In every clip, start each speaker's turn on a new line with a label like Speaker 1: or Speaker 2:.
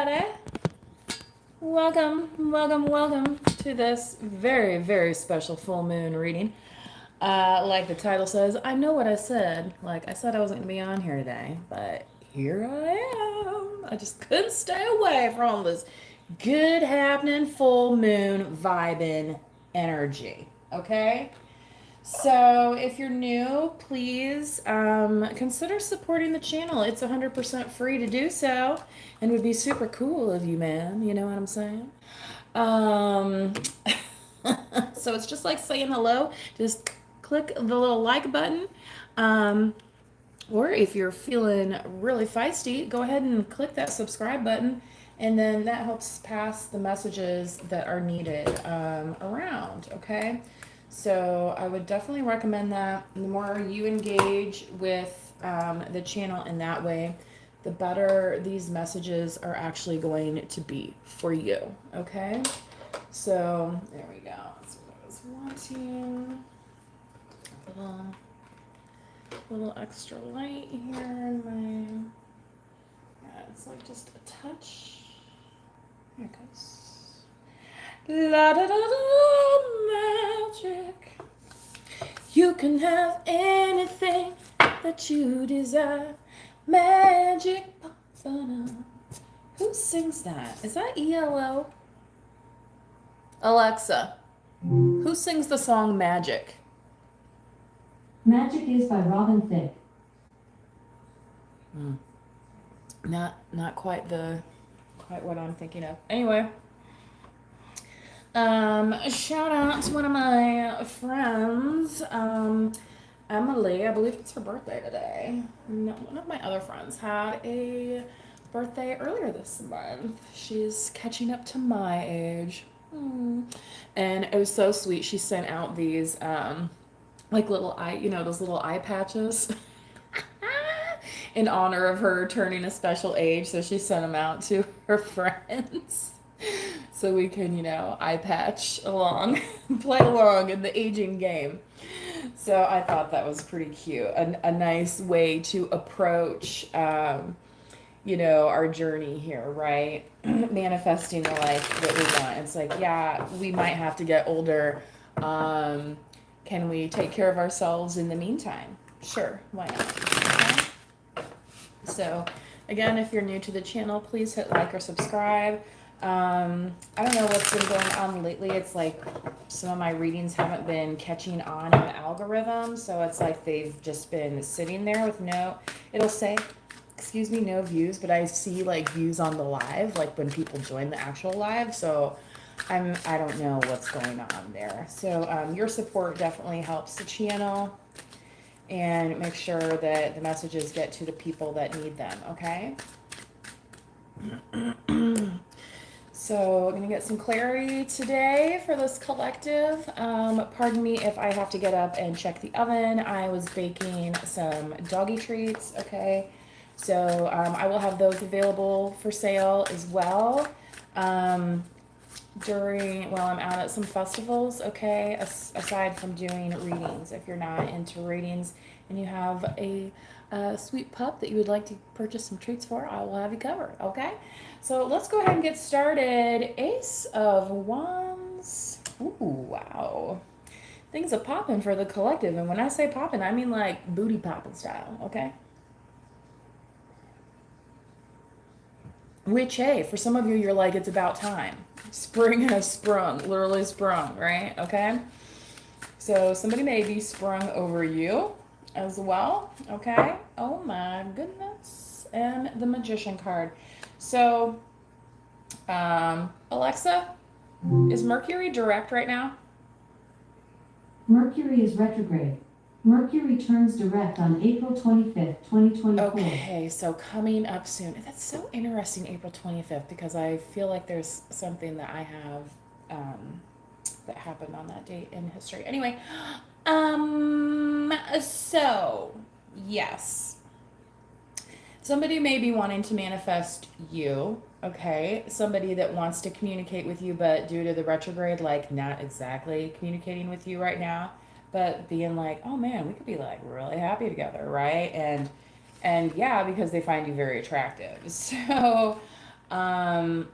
Speaker 1: everybody. Welcome to this very, very special full moon reading. Like the title says, I know what I said. Like I said I wasn't going to be on here today, but here I am. I just couldn't stay away from this good happening full moon vibing energy. Okay? So, if you're new, please consider supporting the channel. It's 100% free to do so, and would be super cool of you, man. You know what I'm saying? Um, so, it's just like saying hello. Just click the little like button. Um, or if you're feeling really feisty, go ahead and click that subscribe button, and then that helps pass the messages that are needed around, okay? So I would definitely recommend that. The more you engage with the channel in that way, the better these messages are actually going to be for you, okay? So there we go. That's what I was wanting. Little extra light here in my, yeah, it's like just a touch. Here it goes. La da da da magic. You can have anything that you desire. Magic. Who sings that? Is that ELO? Alexa, who sings the song Magic?
Speaker 2: Magic is by Robin Thicke.
Speaker 1: Not quite what I'm thinking of. Anyway, shout out to one of my friends, Emily. I believe it's her birthday today. No, one of my other friends had a birthday earlier this month. She's catching up to my age. And it was so sweet. She sent out these like little those little eye patches in honor of her turning a special age. So she sent them out to her friends so we can, eye patch along, play along in the aging game. So I thought that was pretty cute. A nice way to approach, our journey here, right? Manifesting the life that we want. It's like, yeah, we might have to get older. Can we take care of ourselves in the meantime? Sure, why not? Okay? So, again, if you're new to the channel, please hit like or subscribe. I don't know what's been going on lately. It's like some of my readings haven't been catching on in the algorithm, so it's like they've just been sitting there with it'll say, excuse me, no views, but I see like views on the live, like when people join the actual live, so I don't know what's going on there. So your support definitely helps the channel and make sure that the messages get to the people that need them, okay? So I'm going to get some clarity today for this collective. Pardon me if I have to get up and check the oven. I was baking some doggy treats, okay? So I will have those available for sale as well while I'm out at some festivals, okay? Aside from doing readings. If you're not into readings and you have a sweet pup that you would like to purchase some treats for, I will have you covered, okay? So let's go ahead and get started. Ace of Wands. Ooh, wow. Things are popping for the collective. And when I say popping, I mean like booty popping style, okay? Which, hey, for some of you, you're like, it's about time. Spring has sprung, literally sprung, right? Okay? So somebody may be sprung over you as well, okay? Oh my goodness. And the Magician card. So, Alexa, is Mercury direct right now?
Speaker 2: Mercury is retrograde. Mercury turns direct on April 25th, 2024.
Speaker 1: Okay, so coming up soon. That's so interesting, April 25th, because I feel like there's something that I have that happened on that date in history. Anyway, so, yes. Somebody may be wanting to manifest you, okay? Somebody that wants to communicate with you, but due to the retrograde, like not exactly communicating with you right now, but being like, oh man, we could be like really happy together, right? And yeah, because they find you very attractive. So Um,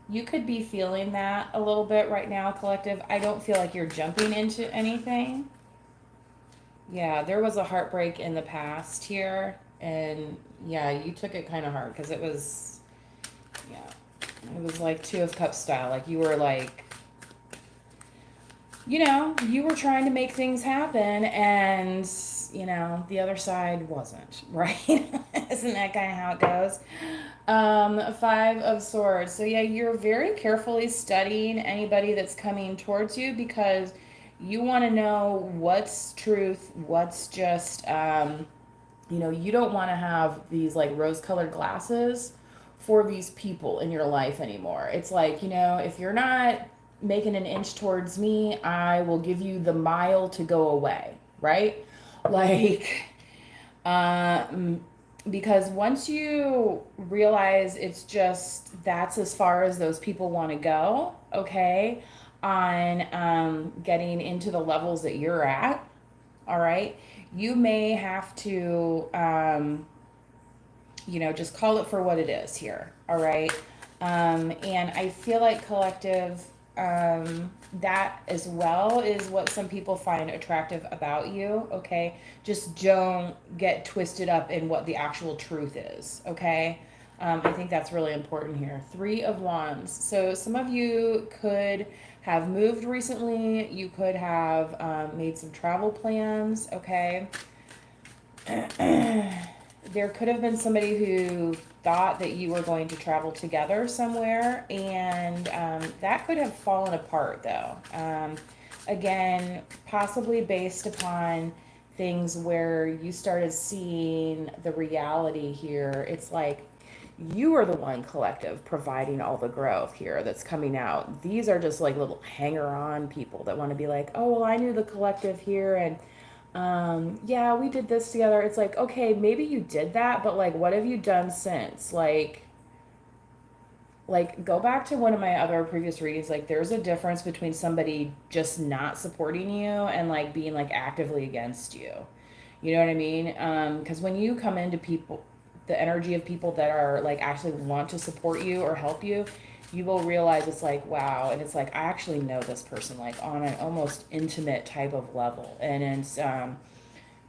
Speaker 1: you could be feeling that a little bit right now, collective. I don't feel like you're jumping into anything. Yeah, there was a heartbreak in the past here, and yeah, you took it kind of hard because yeah, it was like Two of Cups style. Like you were like, you were trying to make things happen, and the other side wasn't, right? Isn't that kind of how it goes? Five of Swords. So yeah, you're very carefully studying anybody that's coming towards you because you want to know what's truth, what's just, you don't want to have these like rose-colored glasses for these people in your life anymore. It's like, if you're not making an inch towards me, I will give you the mile to go away, right? Like, because once you realize it's just that's as far as those people want to go, okay, on getting into the levels that you're at, all right, you may have to, just call it for what it is here, all right? And I feel like collective, that as well is what some people find attractive about you, okay? Just don't get twisted up in what the actual truth is, okay? I think that's really important here. Three of Wands. So some of you could have moved recently. You could have made some travel plans, okay? There could have been somebody who thought that you were going to travel together somewhere, and that could have fallen apart, though. Again, possibly based upon things where you started seeing the reality here. It's like you are the one, collective, providing all the growth here that's coming out. These are just like little hanger-on people that want to be like, oh, well, I knew the collective here, and yeah, we did this together. It's like, okay, maybe you did that, but like, what have you done since? Like go back to one of my other previous readings. Like there's a difference between somebody just not supporting you and like being like actively against you. You know what I mean? Because when you come into people, the energy of people that are like actually want to support you or help you, you will realize it's like, wow. And it's like, I actually know this person like on an almost intimate type of level. And it's,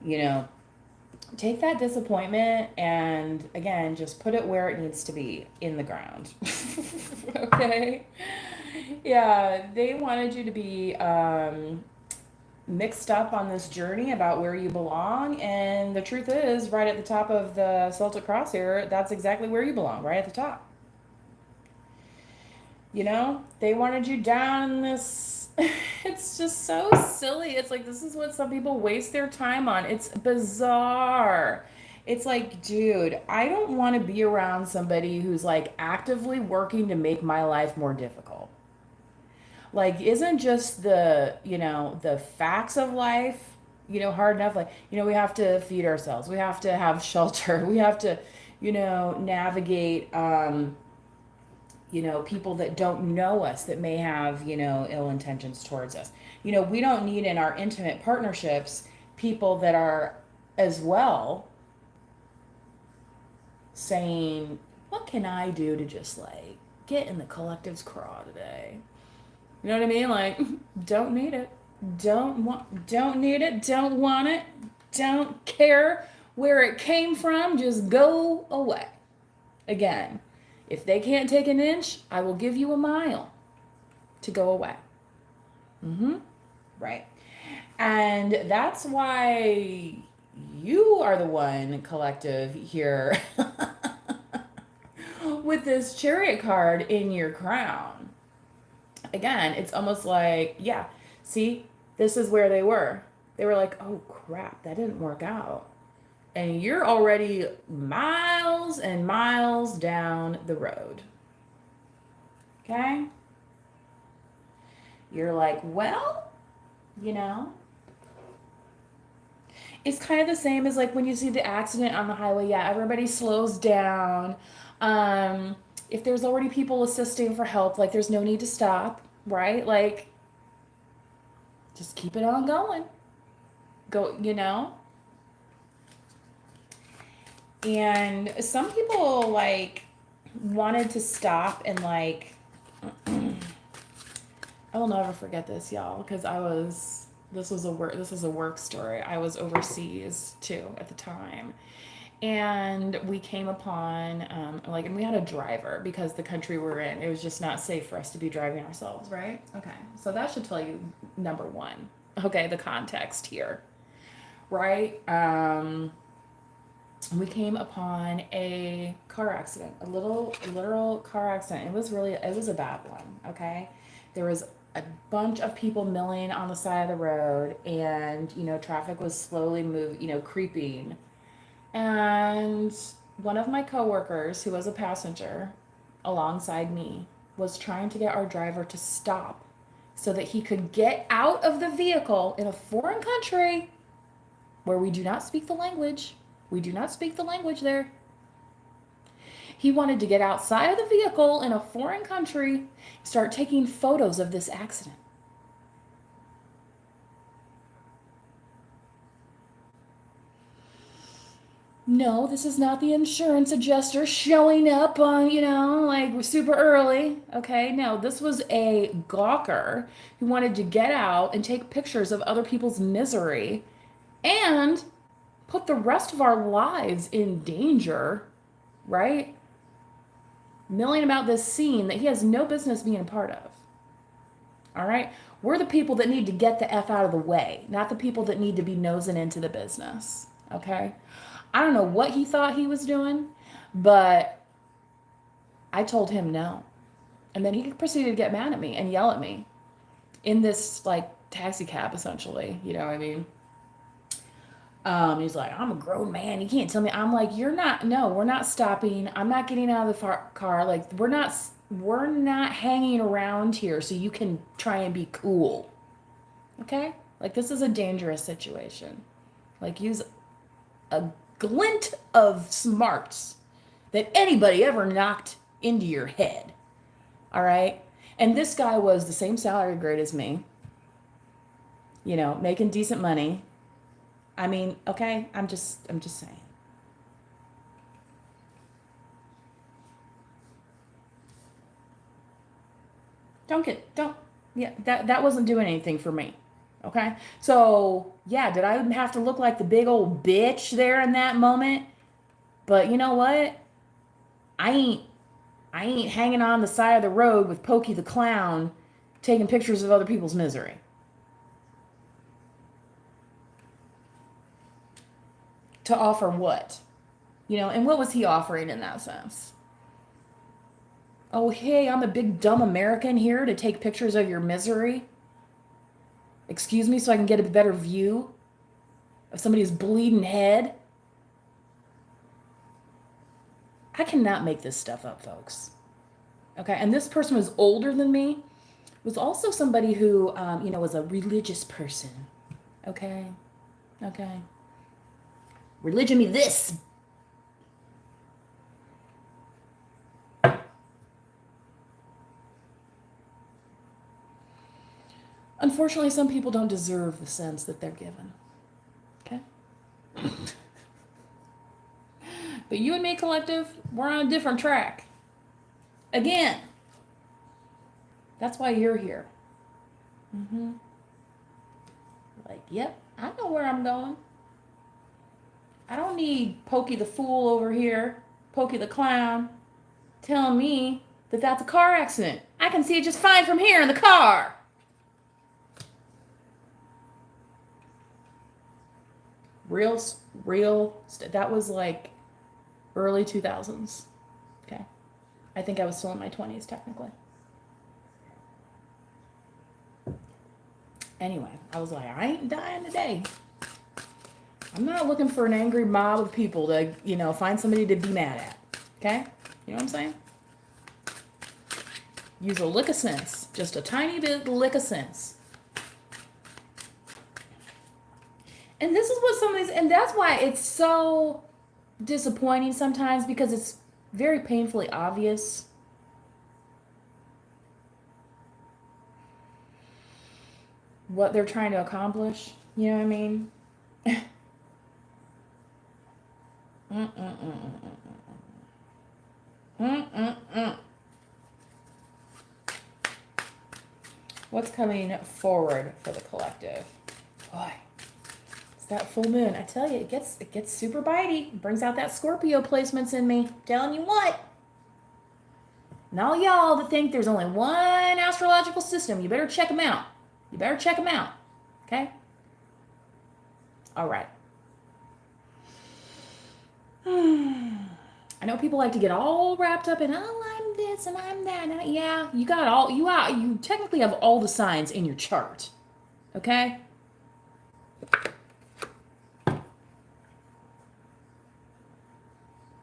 Speaker 1: you know, take that disappointment and again, just put it where it needs to be, in the ground. Okay? Yeah, they wanted you to be mixed up on this journey about where you belong, and the truth is, right at the top of the Celtic cross here, that's exactly where you belong, right at the top. They wanted you down in this. It's just so silly. It's like, this is what some people waste their time on. It's bizarre. It's like, dude, I don't want to be around somebody who's like actively working to make my life more difficult. Like, isn't just the facts of life, hard enough? Like, we have to feed ourselves. We have to have shelter. We have to, navigate, people that don't know us that may have, ill intentions towards us. We don't need in our intimate partnerships people that are as well saying, what can I do to just like get in the collective's craw today? You know what I mean? Like, don't need it. Don't need it. Don't want it. Don't care where it came from. Just go away. Again, if they can't take an inch, I will give you a mile to go away. Right. And that's why you are the one, collective, here with this Chariot card in your crown. Again, it's almost like, yeah, see, this is where they were. They were like, oh crap, that didn't work out. And you're already miles and miles down the road. Okay? You're like, well, it's kind of the same as like when you see the accident on the highway. Yeah, everybody slows down. If there's already people assisting for help, like there's no need to stop, right? Like, just keep it on going. Go, And some people like wanted to stop and like, I will never forget this, y'all, because this was a work story. I was overseas too at the time. And we came upon, and we had a driver because the country we're in, it was just not safe for us to be driving ourselves, right? Okay. So that should tell you number one. Okay. The context here, right? We came upon a car accident, a literal car accident. It was a bad one. Okay. There was a bunch of people milling on the side of the road, and, traffic was slowly creeping. And one of my coworkers, who was a passenger alongside me, was trying to get our driver to stop so that he could get out of the vehicle in a foreign country where we do not speak the language. We do not speak the language there. He wanted to get outside of the vehicle in a foreign country, start taking photos of this accident. No, this is not the insurance adjuster showing up on, like super early. Okay, no, this was a gawker who wanted to get out and take pictures of other people's misery and put the rest of our lives in danger, right? Milling about this scene that he has no business being a part of. All right? We're the people that need to get the F out of the way, not the people that need to be nosing into the business. Okay? I don't know what he thought he was doing, but I told him no. And then he proceeded to get mad at me and yell at me in this like taxi cab, essentially. You know what I mean? He's like, I'm a grown man. You can't tell me. I'm like, you're not. No, we're not stopping. I'm not getting out of the car. Like, we're not hanging around here so you can try and be cool. Okay? Like, this is a dangerous situation. Like, use a glint of smarts that anybody ever knocked into your head. All right? And this guy was the same salary grade as me, making decent money. I mean, okay, I'm just saying. That wasn't doing anything for me. Okay? So, yeah, did I have to look like the big old bitch there in that moment? But you know what? I ain't hanging on the side of the road with Pokey the Clown taking pictures of other people's misery. To offer what? And what was he offering in that sense? Oh, hey, I'm a big dumb American here to take pictures of your misery. Excuse me, so I can get a better view of somebody's bleeding head. I cannot make this stuff up, folks. Okay, and this person was older than me, was also somebody who, was a religious person. Okay? Religion me this. Unfortunately, some people don't deserve the sense that they're given. Okay? But you and me, collective, we're on a different track. Again, that's why you're here. Like, yep, I know where I'm going. I don't need Pokey the Fool over here, Pokey the Clown, telling me that that's a car accident. I can see it just fine from here in the car. That was like early 2000s. Okay. I think I was still in my 20s, technically. Anyway, I was like, I ain't dying today. I'm not looking for an angry mob of people to, find somebody to be mad at. Okay? You know what I'm saying? Use a lick of sense. Just a tiny bit lick of sense. And this is what some of these, and that's why it's so disappointing sometimes, because it's very painfully obvious. What they're trying to accomplish. You know what I mean? Mm-mm-mm. What's coming forward for the collective? Boy, it's that full moon. I tell you, it gets super bitey. Brings out that Scorpio placements in me. Telling you what. And all y'all that think there's only one astrological system, you better check them out. You better check them out. Okay? All right. I know people like to get all wrapped up in, oh, I'm this and I'm that. And yeah, you technically have all the signs in your chart. Okay?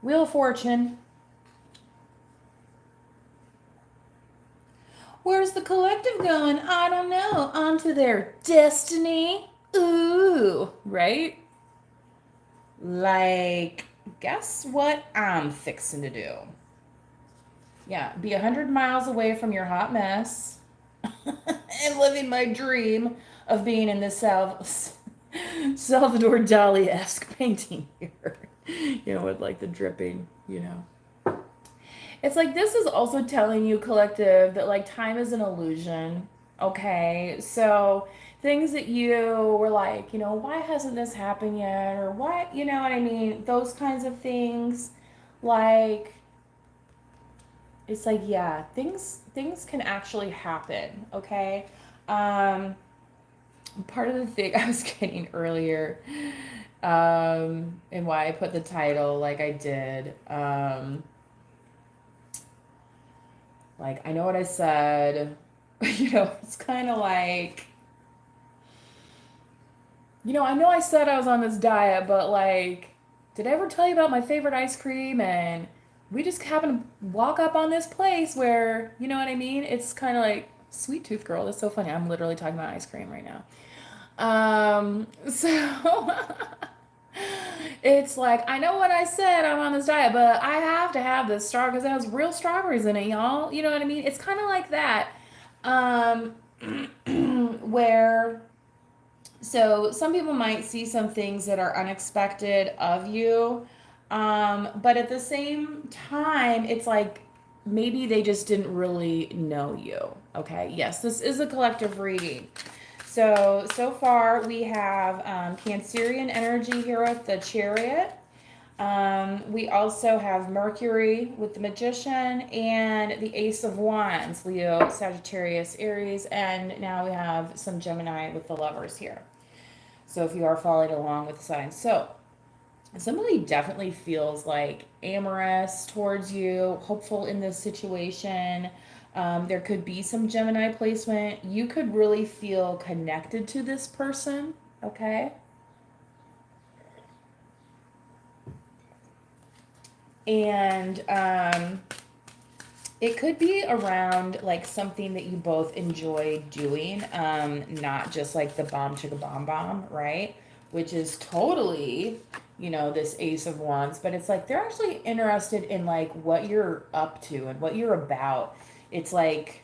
Speaker 1: Wheel of Fortune. Where's the collective going? I don't know. Onto their destiny. Ooh, right? Like, guess what I'm fixing to do? Yeah, be 100 miles away from your hot mess and living my dream of being in this Salvador Dali-esque painting here. You know, with like the dripping, you know. It's like this is also telling you, collective, that like time is an illusion. Okay, so things that you were like, you know, why hasn't this happened yet? Or what, you know what I mean? Those kinds of things. Like, it's like, yeah, things can actually happen. Okay. Um, Part of the thing I was getting earlier, and why I put the title like I did, like, I know what I said. You know, it's kind of like, you know, I know I said I was on this diet, but like, did I ever tell you about my favorite ice cream? And we just happened to walk up on this place where, you know what I mean? It's kind of like, sweet tooth girl. That's so funny. I'm literally talking about ice cream right now. So it's like, I know what I said, I'm on this diet, but I have to have this star because it has real strawberries in it, y'all. You know what I mean? It's kind of like that. Um, where, so some people might see some things that are unexpected of you. But at the same time, it's like maybe they just didn't really know you. Okay. Yes, this is a collective reading. So far we have Cancerian energy here with the Chariot. We also have Mercury with the Magician and the Ace of Wands, Leo, Sagittarius, Aries, and now we have some Gemini with the Lovers here. So if you are following along with the signs. So somebody definitely feels like amorous towards you, hopeful in this situation. There could be some Gemini placement. You could really feel connected to this person, okay? And it could be around like something that you both enjoy doing, not just like the bomb chicka bomb bomb, right? Which is totally, you know, this Ace of Wands, but it's like they're actually interested in like what you're up to and what you're about. It's like,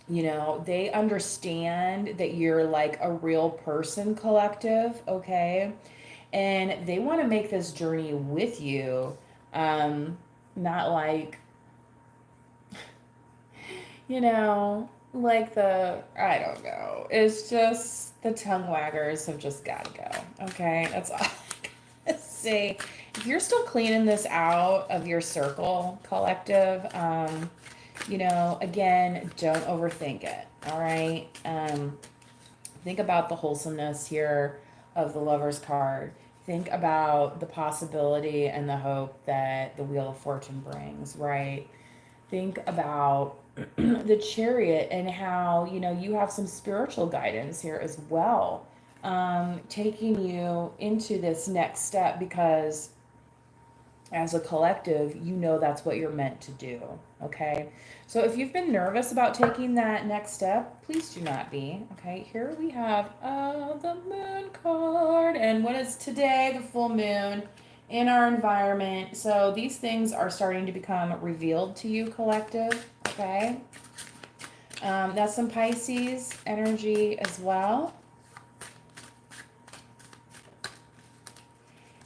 Speaker 1: you know, they understand that you're like a real person, collective, okay? And they want to make this journey with you. Not like, you know, like I don't know. It's just the tongue waggers have just got to go. Okay, that's all I gotta say. If you're still cleaning this out of your circle, collective, you know, again, don't overthink it. All right. Think about the wholesomeness here of the Lover's card. Think about the possibility and the hope that the Wheel of Fortune brings, right? Think about the Chariot and how, you know, you have some spiritual guidance here as well, taking you into this next step because as a collective, you know that's what you're meant to do, okay? So if you've been nervous about taking that next step, please do not be, okay? Here we have the Moon card, and what is today? The full moon in our environment. So these things are starting to become revealed to you, collective, okay? That's some Pisces energy as well.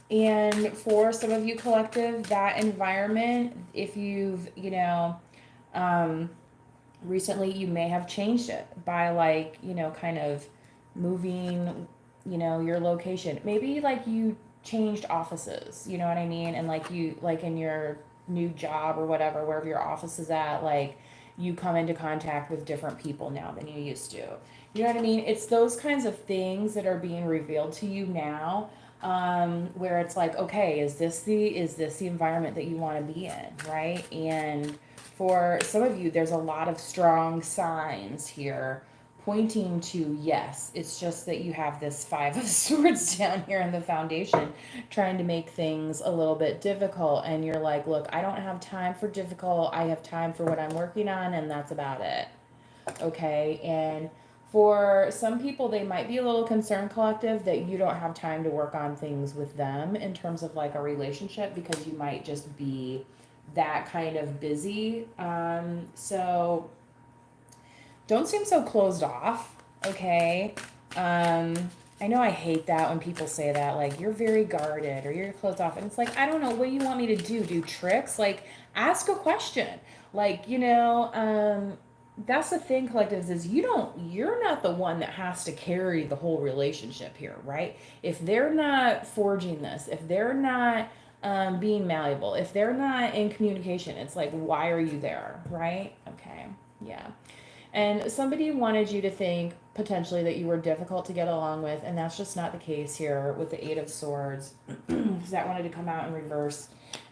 Speaker 1: And for some of you collective, that environment, if you've, um, recently you may have changed it by like, kind of moving, your location. Maybe like you changed offices, you know what I mean? And like you, like in your new job or whatever, wherever your office is at, like you come into contact with different people now than you used to. You know what I mean? It's those kinds of things that are being revealed to you now, where it's like, okay, is this the environment that you want to be in, right? And for some of you, there's a lot of strong signs here pointing to yes. It's just that you have this Five of Swords down here in the foundation trying to make things a little bit difficult. And you're like, look, I don't have time for difficult. I have time for what I'm working on, and that's about it. Okay. And for some people, they might be a little concerned, collective, that you don't have time to work on things with them in terms of like a relationship because you might just be that kind of busy. So don't seem so closed off. Okay. Um, I know I hate that when people say that, like, you're very guarded or you're closed off. And it's like, I don't know. What do you want me to do? Do tricks? Like, ask a question. Like, that's the thing, collectives, is you're not the one that has to carry the whole relationship here, right? If they're not forging this, if they're not being malleable, if they're not in communication, it's like, why are you there, right? Okay, yeah. And somebody wanted you to think potentially that you were difficult to get along with, and that's just not the case here with the Eight of Swords, because that wanted to come out in reverse.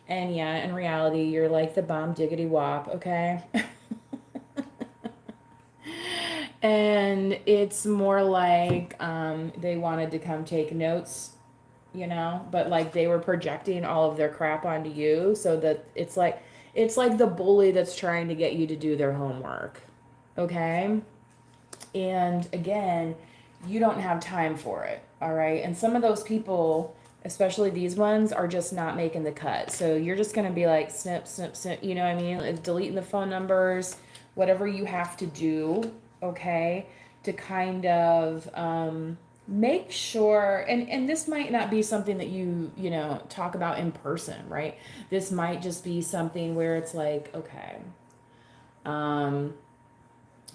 Speaker 1: And yeah, in reality, you're like the bomb diggity wop, okay? And it's more like they wanted to come take notes, but like they were projecting all of their crap onto you, so that it's like the bully that's trying to get you to do their homework. Okay? And again, you don't have time for it. All right? And some of those people, especially these ones, are just not making the cut. So you're just going to be like snip, snip, snip, you know what I mean? Like deleting the phone numbers, whatever you have to do, okay, to kind of make sure. And this might not be something that you talk about in person, right? This might just be something where it's like, okay, um,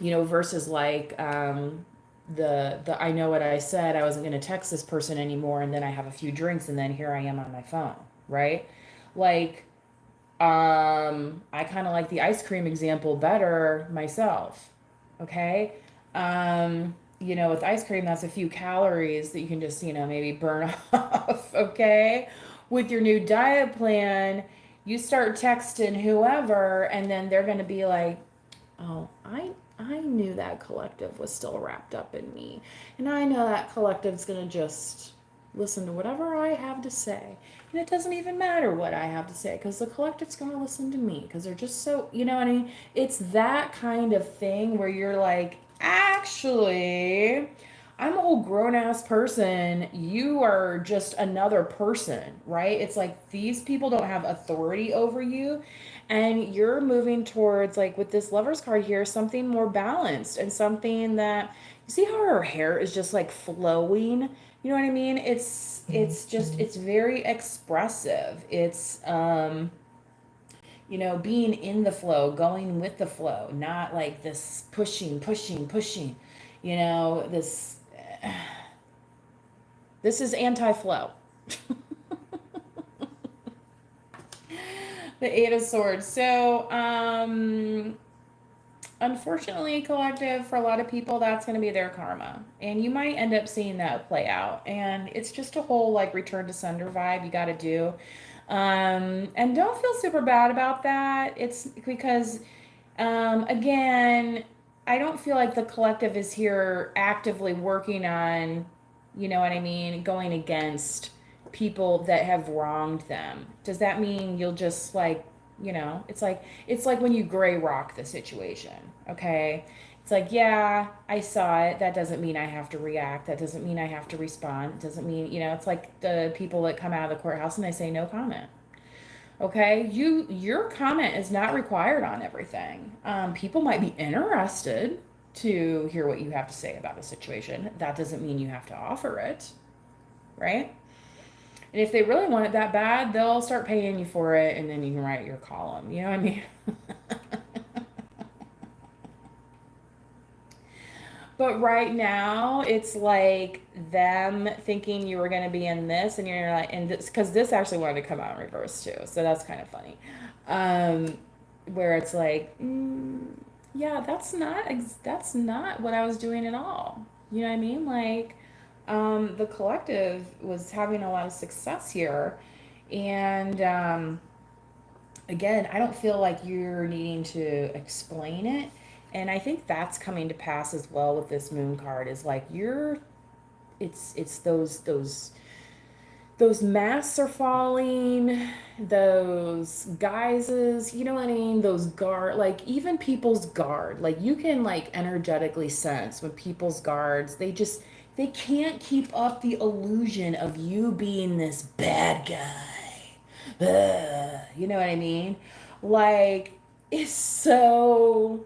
Speaker 1: versus like the I know what I said, I wasn't going to text this person anymore, and then I have a few drinks and then here I am on my phone, right? Like I kind of like the ice cream example better myself. Okay? With ice cream, that's a few calories that you can just, maybe burn off, okay? With your new diet plan, you start texting whoever, and then they're going to be like, oh, I knew that collective was still wrapped up in me. And I know that collective's going to just listen to whatever I have to say. And it doesn't even matter what I have to say because the collective's going to listen to me because they're just so, you know what I mean? It's that kind of thing where you're like, actually, I'm a whole grown ass person. You are just another person, right? It's like these people don't have authority over you. And you're moving towards, like with this Lover's card here, something more balanced and something that, you see how her hair is just like flowing? You know what I mean? It's very expressive. It's being in the flow, going with the flow, not like this pushing, pushing, pushing. This this is anti-flow. The Eight of Swords. So, unfortunately, collective, for a lot of people, that's going to be their karma. And you might end up seeing that play out. And it's just a whole, like, return to sender vibe you got to do. And don't feel super bad about that. It's because, again, I don't feel like the collective is here actively working on, you know what I mean, going against people that have wronged them. Does that mean you'll just like, it's like when you gray rock the situation, okay? It's like, yeah, I saw it. That doesn't mean I have to react. That doesn't mean I have to respond. It doesn't mean, it's like the people that come out of the courthouse and they say no comment. Okay, your comment is not required on everything. People might be interested to hear what you have to say about a situation. That doesn't mean you have to offer it, right? And if they really want it that bad, they'll start paying you for it, and then you can write your column. You know what I mean? But right now, it's like them thinking you were going to be in this, and you're like, and this, because this actually wanted to come out in reverse too. So that's kind of funny. Um, where it's like, yeah, that's not what I was doing at all. You know what I mean? Like, the collective was having a lot of success here, and again, I don't feel like you're needing to explain it. And I think that's coming to pass as well with this moon card is like it's those masks are falling, those guises, you know what I mean? Those guard, like even people's guard, like you can like energetically sense when people's guards, they can't keep up the illusion of you being this bad guy. You know what I mean? Like it's so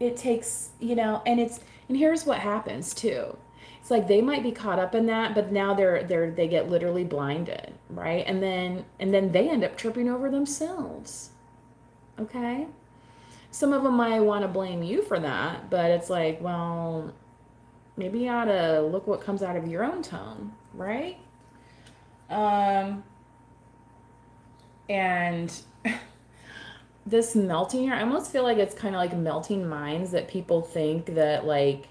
Speaker 1: it takes, and here's what happens too. It's like they might be caught up in that, but now they get literally blinded, right? And then they end up tripping over themselves. Okay? Some of them might want to blame you for that, but it's like, well, maybe you ought to look what comes out of your own tongue, right? And this melting here, I almost feel like it's kind of like melting minds that people think that like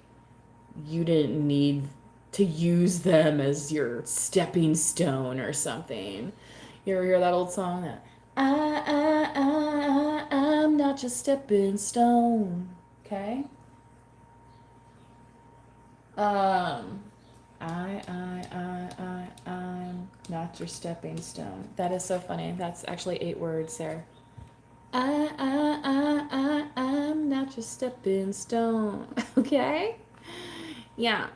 Speaker 1: you didn't need to use them as your stepping stone or something. You ever hear that old song that I'm not your stepping stone. Okay? Um I'm not your stepping stone. That is so funny. That's actually 8 words there. I'm not your stepping stone. Okay? Yeah.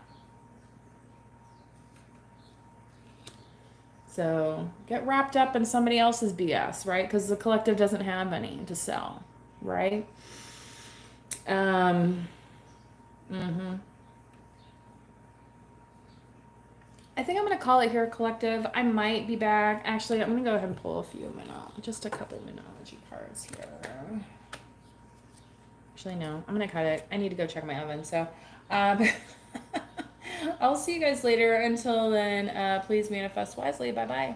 Speaker 1: So get wrapped up in somebody else's BS, right? Because the collective doesn't have any to sell, right? Um, hmm I think I'm gonna call it here, collective. I might be back. Actually, I'm gonna go ahead and pull a few just a couple Minology cards here. Actually, no, I'm gonna cut it. I need to go check my oven. So, um, I'll see you guys later. Until then, please manifest wisely. Bye bye.